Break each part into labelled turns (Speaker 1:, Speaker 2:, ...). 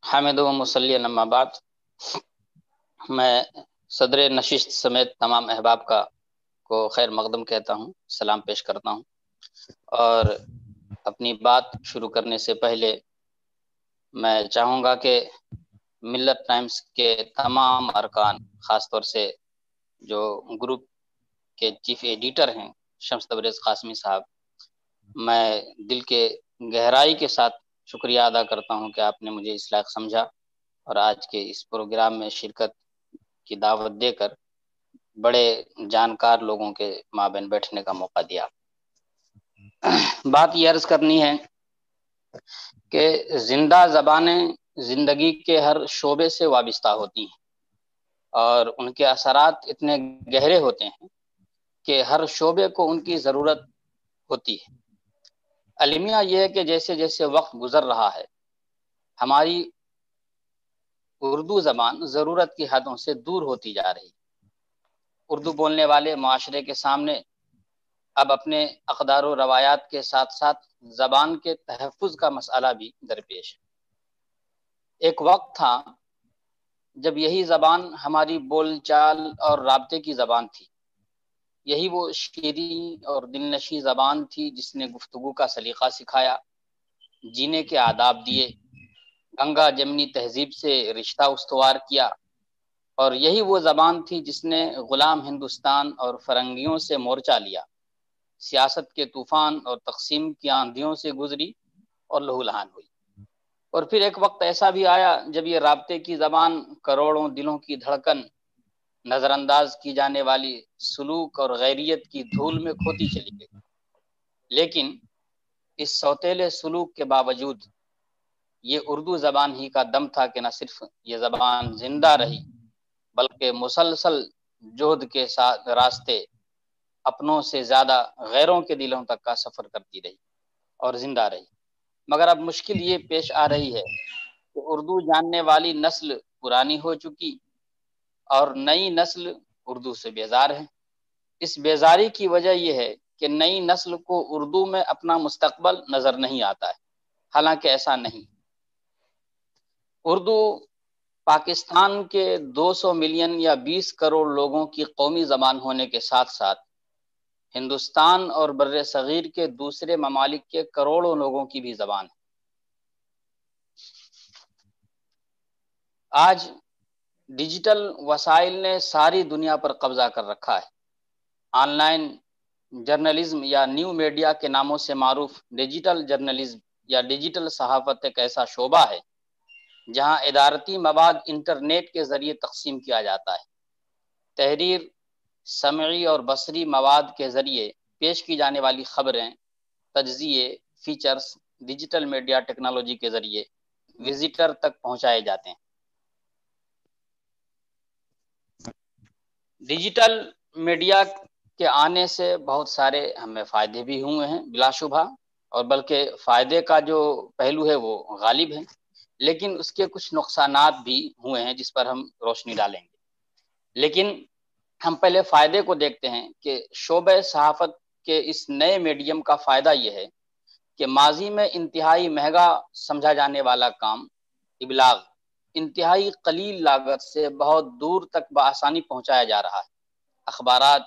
Speaker 1: حامد و مصلی اما بعد، میں صدر نشست سمیت تمام احباب کو خیر مقدم کہتا ہوں، سلام پیش کرتا ہوں، اور اپنی بات شروع کرنے سے پہلے میں چاہوں گا کہ ملت ٹائمز کے تمام ارکان، خاص طور سے جو گروپ کے چیف ایڈیٹر ہیں شمس تبریز قاسمی صاحب، میں دل کے گہرائی کے ساتھ شکریہ ادا کرتا ہوں کہ آپ نے مجھے اس لائق سمجھا اور آج کے اس پروگرام میں شرکت کی دعوت دے کر بڑے جانکار لوگوں کے مابین بیٹھنے کا موقع دیا۔ بات یہ عرض کرنی ہے کہ زندہ زبانیں زندگی کے ہر شعبے سے وابستہ ہوتی ہیں اور ان کے اثرات اتنے گہرے ہوتے ہیں کہ ہر شعبے کو ان کی ضرورت ہوتی ہے۔ المیہ یہ ہے کہ جیسے جیسے وقت گزر رہا ہے، ہماری اردو زبان ضرورت کی حدوں سے دور ہوتی جا رہی ہے۔ اردو بولنے والے معاشرے کے سامنے اب اپنے اقدار و روایات کے ساتھ ساتھ زبان کے تحفظ کا مسئلہ بھی درپیش ہے۔ ایک وقت تھا جب یہی زبان ہماری بول چال اور رابطے کی زبان تھی، یہی وہ شیریں اور دلنشیں زبان تھی جس نے گفتگو کا سلیقہ سکھایا، جینے کے آداب دیے، گنگا جمنی تہذیب سے رشتہ استوار کیا، اور یہی وہ زبان تھی جس نے غلام ہندوستان اور فرنگیوں سے مورچہ لیا، سیاست کے طوفان اور تقسیم کی آندھیوں سے گزری اور لہو لہان ہوئی۔ اور پھر ایک وقت ایسا بھی آیا جب یہ رابطے کی زبان کروڑوں دلوں کی دھڑکن، نظر انداز کی جانے والی سلوک اور غیریت کی دھول میں کھوتی چلی گئی۔ لیکن اس سوتیلے سلوک کے باوجود یہ اردو زبان ہی کا دم تھا کہ نہ صرف یہ زبان زندہ رہی بلکہ مسلسل جہد کے ساتھ راستے اپنوں سے زیادہ غیروں کے دلوں تک کا سفر کرتی رہی اور زندہ رہی۔ مگر اب مشکل یہ پیش آ رہی ہے کہ اردو جاننے والی نسل پرانی ہو چکی اور نئی نسل اردو سے بیزار ہے۔ اس بیزاری کی وجہ یہ ہے کہ نئی نسل کو اردو میں اپنا مستقبل نظر نہیں آتا ہے، حالانکہ ایسا نہیں۔ اردو پاکستان کے 200 ملین یا 20 کروڑ لوگوں کی قومی زبان ہونے کے ساتھ ساتھ ہندوستان اور بر صغیر کے دوسرے ممالک کے کروڑوں لوگوں کی بھی زبان ہے۔ آج ڈیجیٹل وسائل نے ساری دنیا پر قبضہ کر رکھا ہے۔ آن لائن جرنلزم یا نیو میڈیا کے ناموں سے معروف ڈیجیٹل جرنلزم یا ڈیجیٹل صحافت ایک ایسا شعبہ ہے جہاں ادارتی مواد انٹرنیٹ کے ذریعے تقسیم کیا جاتا ہے۔ تحریر سمعی اور بصری مواد کے ذریعے پیش کی جانے والی خبریں، تجزیے، فیچرز ڈیجیٹل میڈیا ٹیکنالوجی کے ذریعے وزٹر تک پہنچائے جاتے ہیں۔ ڈیجیٹل میڈیا کے آنے سے بہت سارے ہمیں فائدے بھی ہوئے ہیں بلا شبہ، اور بلکہ فائدے کا جو پہلو ہے وہ غالب ہے، لیکن اس کے کچھ نقصانات بھی ہوئے ہیں جس پر ہم روشنی ڈالیں گے۔ لیکن ہم پہلے فائدے کو دیکھتے ہیں کہ شعبہ صحافت کے اس نئے میڈیم کا فائدہ یہ ہے کہ ماضی میں انتہائی مہنگا سمجھا جانے والا کام، ابلاغ، انتہائی قلیل لاگت سے بہت دور تک بآسانی پہنچایا جا رہا ہے۔ اخبارات،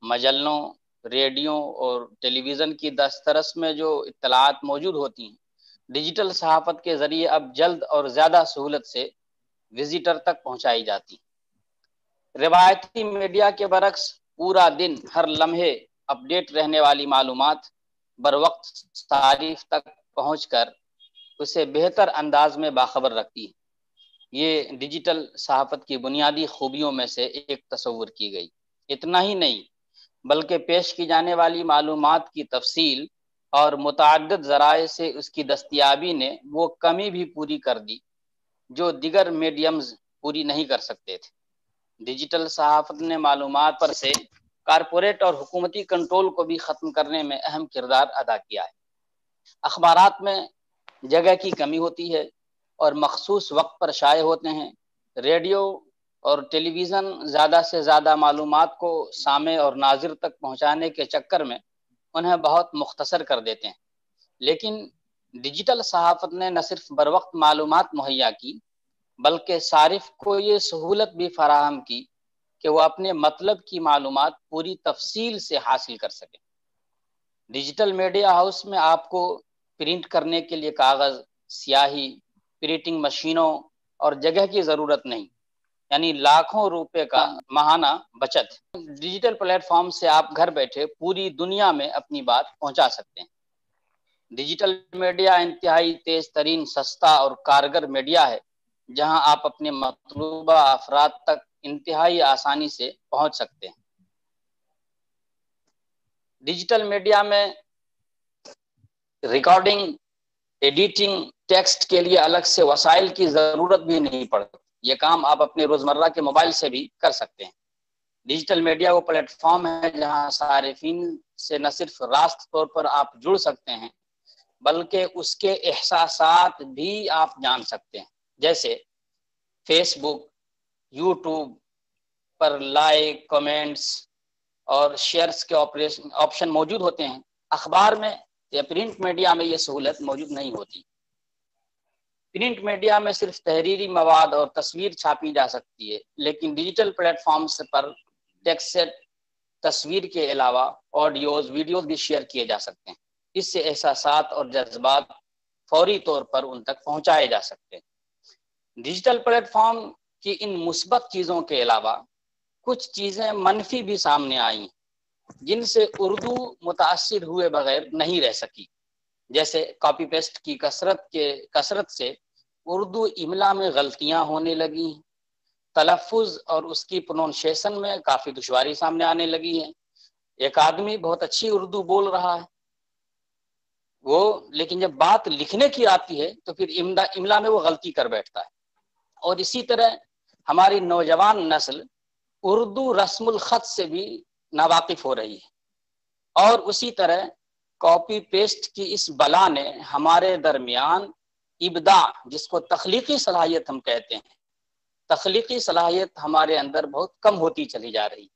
Speaker 1: مجلوں، ریڈیو اور ٹیلی ویژن کی دسترس میں جو اطلاعات موجود ہوتی ہیں، ڈیجیٹل صحافت کے ذریعے اب جلد اور زیادہ سہولت سے وزٹر تک پہنچائی جاتی ہیں۔ روایتی میڈیا کے برعکس پورا دن ہر لمحے اپڈیٹ رہنے والی معلومات بروقت صارف تک پہنچ کر اسے بہتر انداز میں باخبر رکھتی ہے۔ یہ ڈیجیٹل صحافت کی بنیادی خوبیوں میں سے ایک تصور کی گئی۔ اتنا ہی نہیں بلکہ پیش کی جانے والی معلومات کی تفصیل اور متعدد ذرائع سے اس کی دستیابی نے وہ کمی بھی پوری کر دی جو دیگر میڈیمز پوری نہیں کر سکتے تھے۔ ڈیجیٹل صحافت نے معلومات پر سے کارپوریٹ اور حکومتی کنٹرول کو بھی ختم کرنے میں اہم کردار ادا کیا ہے۔ اخبارات میں جگہ کی کمی ہوتی ہے اور مخصوص وقت پر شائع ہوتے ہیں۔ ریڈیو اور ٹیلی ویژن زیادہ سے زیادہ معلومات کو سامع اور ناظر تک پہنچانے کے چکر میں انہیں بہت مختصر کر دیتے ہیں، لیکن ڈیجیٹل صحافت نے نہ صرف بروقت معلومات مہیا کی بلکہ صارف کو یہ سہولت بھی فراہم کی کہ وہ اپنے مطلب کی معلومات پوری تفصیل سے حاصل کر سکیں۔ ڈیجیٹل میڈیا ہاؤس میں آپ کو پرنٹ کرنے کے لیے کاغذ، سیاہی، پرنٹنگ مشینوں اور جگہ کی ضرورت نہیں، یعنی لاکھوں روپے کا ماہانہ بچت۔ ڈیجیٹل پلیٹ فارم سے آپ گھر بیٹھے پوری دنیا میں اپنی بات پہنچا سکتے ہیں۔ ڈیجیٹل میڈیا انتہائی تیز ترین، سستا اور کارگر میڈیا ہے جہاں آپ اپنے مطلوبہ افراد تک انتہائی آسانی سے پہنچ سکتے ہیں۔ ڈیجیٹل میڈیا میں ریکارڈنگ، ایڈیٹنگ، ٹیکسٹ کے لیے الگ سے وسائل کی ضرورت بھی نہیں پڑتی۔ یہ کام آپ اپنے روزمرہ کے موبائل سے بھی کر سکتے ہیں۔ ڈیجیٹل میڈیا وہ پلیٹ فارم ہے جہاں صارفین سے نہ صرف راست طور پر آپ جڑ سکتے ہیں بلکہ اس کے احساسات بھی آپ جان سکتے ہیں۔ جیسے فیس بک، یوٹیوب پر لائک، کمنٹس اور شیئرز کے آپشن موجود ہوتے ہیں۔ اخبار میں یا پرنٹ میڈیا میں یہ سہولت موجود نہیں ہوتی۔ پرنٹ میڈیا میں صرف تحریری مواد اور تصویر چھاپی جا سکتی ہے، لیکن ڈیجیٹل پلیٹ فارمز پر ٹیکسٹ، تصویر کے علاوہ آڈیوز، ویڈیوز بھی شیئر کیے جا سکتے ہیں۔ اس سے احساسات اور جذبات فوری طور پر ان تک پہنچائے جا سکتے ہیں۔ ڈیجیٹل پلیٹ فارم کی ان مثبت چیزوں کے علاوہ کچھ چیزیں منفی بھی سامنے آئیں جن سے اردو متاثر ہوئے بغیر نہیں رہ سکی، جیسے کاپی پیسٹ کی کثرت سے اردو املا میں غلطیاں ہونے لگی، تلفظ اور اس کی پروننسیشن میں کافی دشواری سامنے آنے لگی ہے۔ ایک آدمی بہت اچھی اردو بول رہا ہے لیکن جب بات لکھنے کی آتی ہے تو پھر املا میں وہ غلطی کر بیٹھتا ہے۔ اور اسی طرح ہماری نوجوان نسل اردو رسم الخط سے بھی ناواقف ہو رہی ہے، اور اسی طرح کاپی پیسٹ کی اس بلا نے ہمارے درمیان ابداع، جس کو تخلیقی صلاحیت ہم کہتے ہیں، تخلیقی صلاحیت ہمارے اندر بہت کم ہوتی چلی جا رہی۔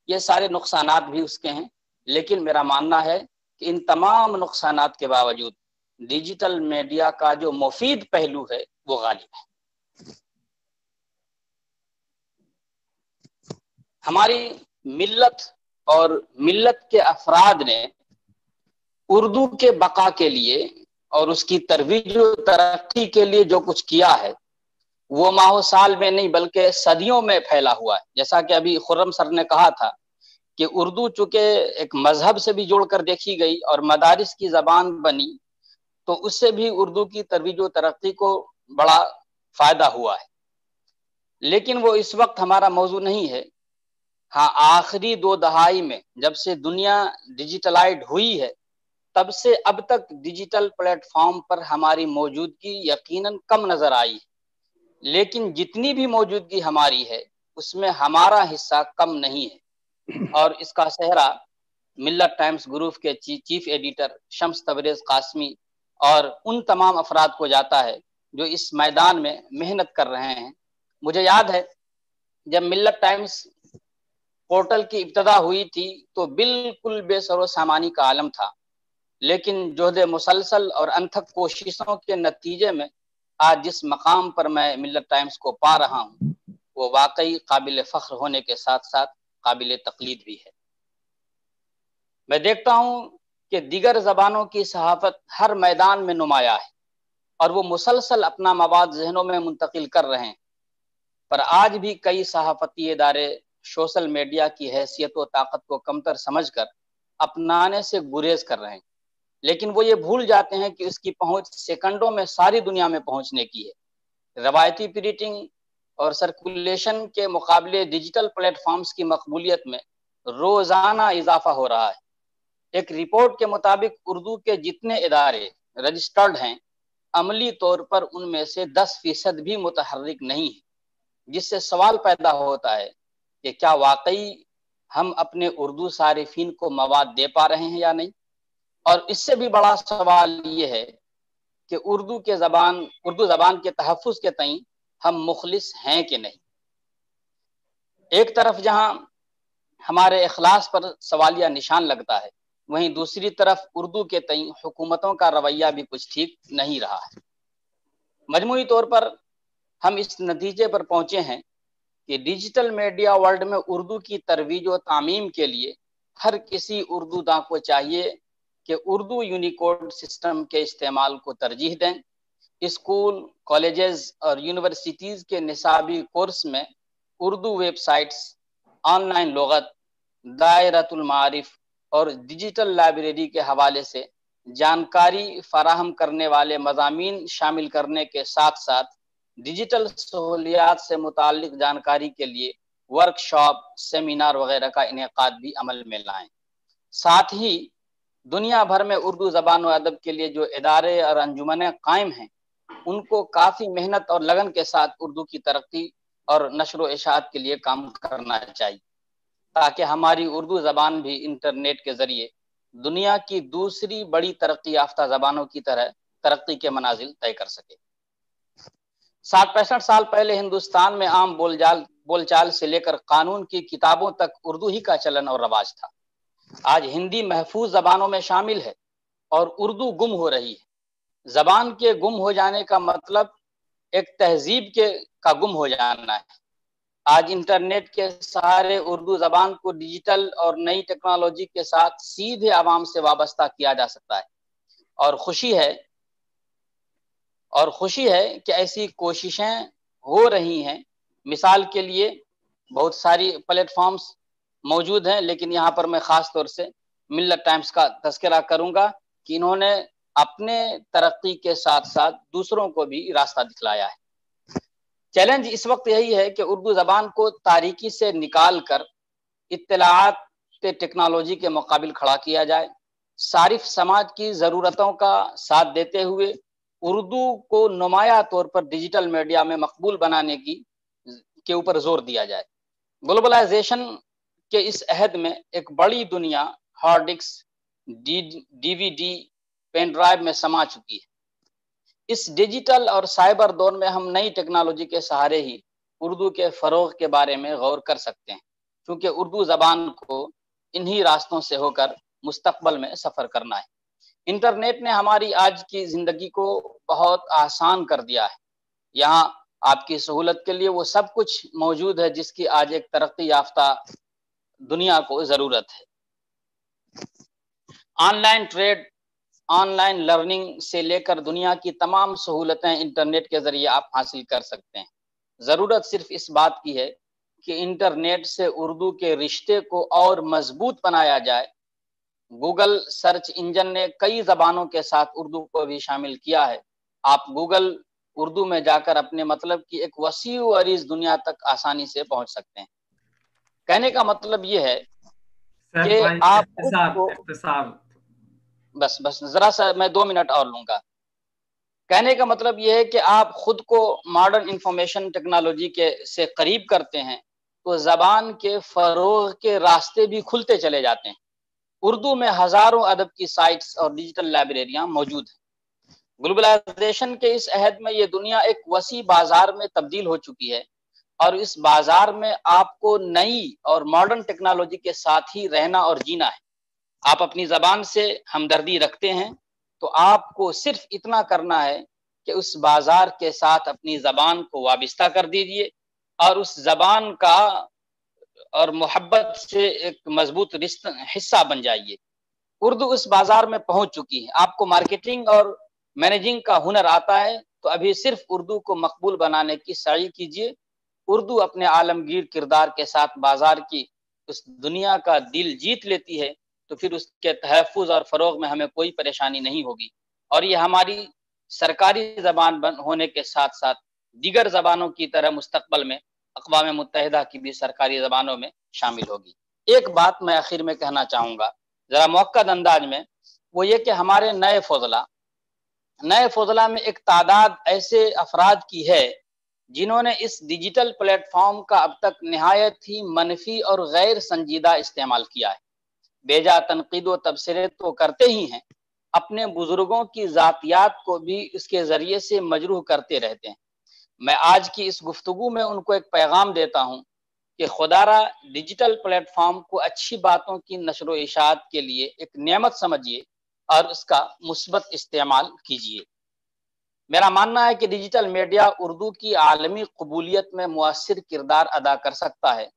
Speaker 1: یہ سارے نقصانات بھی اس کے ہیں، لیکن میرا ماننا ہے کہ ان تمام نقصانات کے باوجود ڈیجیٹل میڈیا کا جو مفید پہلو ہے وہ غالب ہے۔ ہماری ملت اور ملت کے افراد نے اردو کے بقا کے لیے اور اس کی ترویج و ترقی کے لیے جو کچھ کیا ہے وہ ماہ و سال میں نہیں بلکہ صدیوں میں پھیلا ہوا ہے۔ جیسا کہ ابھی خرم سر نے کہا تھا کہ اردو چونکہ ایک مذہب سے بھی جوڑ کر دیکھی گئی اور مدارس کی زبان بنی، تو اس سے بھی اردو کی ترویج و ترقی کو بڑا فائدہ ہوا ہے۔ لیکن وہ اس وقت ہمارا موضوع نہیں ہے۔ ہاں، آخری 2 دہائی میں جب سے دنیا ڈیجیٹلائزڈ ہوئی ہے تب سے اب تک ڈیجیٹل پلیٹ فارم پر ہماری موجودگی یقیناً کم نظر آئی ہے، لیکن جتنی بھی موجودگی ہماری ہے اس میں ہمارا حصہ کم نہیں ہے، اور اس کا سہرا ملت ٹائمز گروپ کے چیف ایڈیٹر شمس تبریز قاسمی اور ان تمام افراد کو جاتا ہے جو اس میدان میں محنت کر رہے ہیں۔ مجھے یاد ہے جب ملت ٹائمز پورٹل کی ابتدا ہوئی تھی تو بالکل بے سر و سامانی کا عالم تھا، لیکن جہد مسلسل اور انتھک کوششوں کے نتیجے میں آج جس مقام پر میں ملت ٹائمز کو پا رہا ہوں وہ واقعی قابل فخر ہونے کے ساتھ ساتھ قابل تقلید بھی ہے۔ میں دیکھتا ہوں کہ دیگر زبانوں کی صحافت ہر میدان میں نمایاں ہے اور وہ مسلسل اپنا مواد ذہنوں میں منتقل کر رہے ہیں، پر آج بھی کئی صحافتی ادارے سوشل میڈیا کی حیثیت و طاقت کو کمتر سمجھ کر اپنانے سے گریز کر رہے ہیں، لیکن وہ یہ بھول جاتے ہیں کہ اس کی پہنچ سیکنڈوں میں ساری دنیا میں پہنچنے کی ہے۔ روایتی پرنٹنگ اور سرکولیشن کے مقابلے ڈیجیٹل پلیٹ فارمز کی مقبولیت میں روزانہ اضافہ ہو رہا ہے۔ ایک رپورٹ کے مطابق اردو کے جتنے ادارے رجسٹرڈ ہیں عملی طور پر ان میں سے 10% بھی متحرک نہیں ہے، جس سے سوال پیدا ہوتا ہے کہ کیا واقعی ہم اپنے اردو صارفین کو مواد دے پا رہے ہیں یا نہیں، اور اس سے بھی بڑا سوال یہ ہے کہ اردو زبان کے تحفظ کے تئیں ہم مخلص ہیں کہ نہیں۔ ایک طرف جہاں ہمارے اخلاص پر سوالیہ نشان لگتا ہے، وہیں دوسری طرف اردو کے تئیں حکومتوں کا رویہ بھی کچھ ٹھیک نہیں رہا ہے۔ مجموعی طور پر ہم اس نتیجے پر پہنچے ہیں کہ ڈیجیٹل میڈیا ورلڈ میں اردو کی ترویج و تعمیم کے لیے ہر کسی اردو داں کو چاہیے کہ اردو یونیکوڈ سسٹم کے استعمال کو ترجیح دیں۔ اسکول، کالجز اور یونیورسٹیز کے نصابی کورس میں Urdu web sites, on line لغت، دائرۃ المعارف اور ڈیجیٹل لائبریری کے حوالے سے جانکاری فراہم کرنے والے مضامین شامل کرنے کے ساتھ ساتھ ڈیجیٹل سہولیات سے متعلق جانکاری کے لیے ورکشاپ، سیمینار وغیرہ کا انعقاد بھی عمل میں لائیں۔ ساتھ ہی دنیا بھر میں اردو زبان و ادب کے لیے جو ادارے اور انجمنیں قائم ہیں ان کو کافی محنت اور لگن کے ساتھ اردو کی ترقی اور نشر و اشاعت کے لیے کام کرنا چاہیے، تاکہ ہماری اردو زبان بھی انٹرنیٹ کے ذریعے دنیا کی دوسری بڑی ترقی یافتہ زبانوں کی طرح ترقی کے منازل طے کر سکے۔ 60-65 سال پہلے ہندوستان میں عام بول چال سے لے کر قانون کی کتابوں تک اردو ہی کا چلن اور رواج تھا۔ آج ہندی محفوظ زبانوں میں شامل ہے اور اردو گم ہو رہی ہے۔ زبان کے گم ہو جانے کا مطلب ایک تہذیب کا گم ہو جانا ہے۔ آج انٹرنیٹ کے سہارے اردو زبان کو ڈیجیٹل اور نئی ٹیکنالوجی کے ساتھ سیدھے عوام سے وابستہ کیا جا سکتا ہے، اور خوشی ہے کہ ایسی کوششیں ہو رہی ہیں۔ مثال کے لیے بہت ساری پلیٹ فارمز موجود ہیں، لیکن یہاں پر میں خاص طور سے ملت ٹائمز کا تذکرہ کروں گا کہ انہوں نے اپنے ترقی کے ساتھ ساتھ دوسروں کو بھی راستہ دکھلایا ہے۔ چیلنج اس وقت یہی ہے کہ اردو زبان کو تاریکی سے نکال کر اطلاعات ٹیکنالوجی کے مقابل کھڑا کیا جائے۔ صارف سماج کی ضرورتوں کا ساتھ دیتے ہوئے اردو کو نمایاں طور پر ڈیجیٹل میڈیا میں مقبول بنانے کے اوپر زور دیا جائے۔ گلوبلائزیشن کے اس عہد میں ایک بڑی دنیا ہارڈ ڈسک، ڈی وی ڈی، پین ڈرائیو میں سما چکی ہے۔ اس ڈیجیٹل اور سائبر دور میں ہم نئی ٹیکنالوجی کے سہارے ہی اردو کے فروغ کے بارے میں غور کر سکتے ہیں، کیونکہ اردو زبان کو انہی راستوں سے ہو کر مستقبل میں سفر کرنا ہے۔ انٹرنیٹ نے ہماری آج کی زندگی کو بہت آسان کر دیا ہے۔ یہاں آپ کی سہولت کے لیے وہ سب کچھ موجود ہے جس کی آج ایک ترقی یافتہ دنیا کو ضرورت ہے۔ Online trade, online learning سے لے کر دنیا کی تمام سہولتیں انٹرنیٹ کے ذریعے آپ حاصل کر سکتے ہیں۔ ضرورت صرف اس بات کی ہے کہ انٹرنیٹ سے اردو کے رشتے کو اور مضبوط بنایا جائے۔ گوگل سرچ انجن نے کئی زبانوں کے ساتھ اردو کو بھی شامل کیا ہے۔ آپ گوگل اردو میں جا کر اپنے مطلب کی ایک وسیع و عریض دنیا تک آسانی سے پہنچ سکتے ہیں۔ کہنے کا مطلب یہ ہے کہ آپ بس ذرا سا میں 2 منٹ اور لوں گا۔ کہنے کا مطلب یہ ہے کہ آپ خود کو ماڈرن انفارمیشن ٹیکنالوجی سے قریب کرتے ہیں تو زبان کے فروغ کے راستے بھی کھلتے چلے جاتے ہیں۔ اردو میں ہزاروں ادب کی سائٹس اور ڈیجیٹل لائبریریاں موجود ہیں۔ گلوبلائزیشن کے اس عہد میں یہ دنیا ایک وسیع بازار میں تبدیل ہو چکی ہے، اور اس بازار میں آپ کو نئی اور ماڈرن ٹیکنالوجی کے ساتھ ہی رہنا اور جینا ہے۔ آپ اپنی زبان سے ہمدردی رکھتے ہیں تو آپ کو صرف اتنا کرنا ہے کہ اس بازار کے ساتھ اپنی زبان کو وابستہ کر دیجئے اور اس زبان کا اور محبت سے ایک مضبوط حصہ بن جائیے۔ اردو اس بازار میں پہنچ چکی ہے۔ آپ کو مارکیٹنگ اور مینیجنگ کا ہنر آتا ہے تو ابھی صرف اردو کو مقبول بنانے کی سعی کیجئے۔ اردو اپنے عالمگیر کردار کے ساتھ بازار کی اس دنیا کا دل جیت لیتی ہے تو پھر اس کے تحفظ اور فروغ میں ہمیں کوئی پریشانی نہیں ہوگی، اور یہ ہماری سرکاری زبان ہونے کے ساتھ ساتھ دیگر زبانوں کی طرح مستقبل میں اقوام متحدہ کی بھی سرکاری زبانوں میں شامل ہوگی۔ ایک بات میں آخر میں کہنا چاہوں گا ذرا موقع انداز میں، وہ یہ کہ ہمارے نئے فضلہ میں ایک تعداد ایسے افراد کی ہے جنہوں نے اس ڈیجیٹل پلیٹ فارم کا اب تک نہایت ہی منفی اور غیر سنجیدہ استعمال کیا ہے۔ بیجا تنقید و تبصرے تو کرتے ہی ہیں، اپنے بزرگوں کی ذاتیات کو بھی اس کے ذریعے سے مجروح کرتے رہتے ہیں۔ میں آج کی اس گفتگو میں ان کو ایک پیغام دیتا ہوں کہ خدا را ڈیجیٹل پلیٹ فارم کو اچھی باتوں کی نشر و اشاعت کے لیے ایک نعمت سمجھیے اور اس کا مثبت استعمال کیجیے۔ میرا ماننا ہے کہ ڈیجیٹل میڈیا اردو کی عالمی قبولیت میں مؤثر کردار ادا کر سکتا ہے،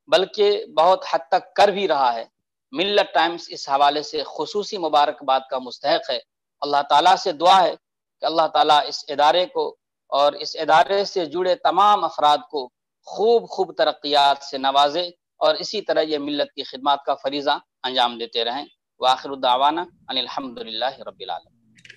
Speaker 1: بلکہ بہت حد تک کر بھی رہا ہے۔ ملت ٹائمز اس حوالے سے خصوصی مبارکباد کا مستحق ہے۔ اللہ تعالیٰ سے دعا ہے کہ اللہ تعالیٰ اس ادارے کو اور اس ادارے سے جڑے تمام افراد کو خوب ترقیات سے نوازے اور اسی طرح یہ ملت کی خدمات کا فریضہ انجام دیتے رہیں۔ وآخر الدعوانا ان الحمد للہ رب العالمین۔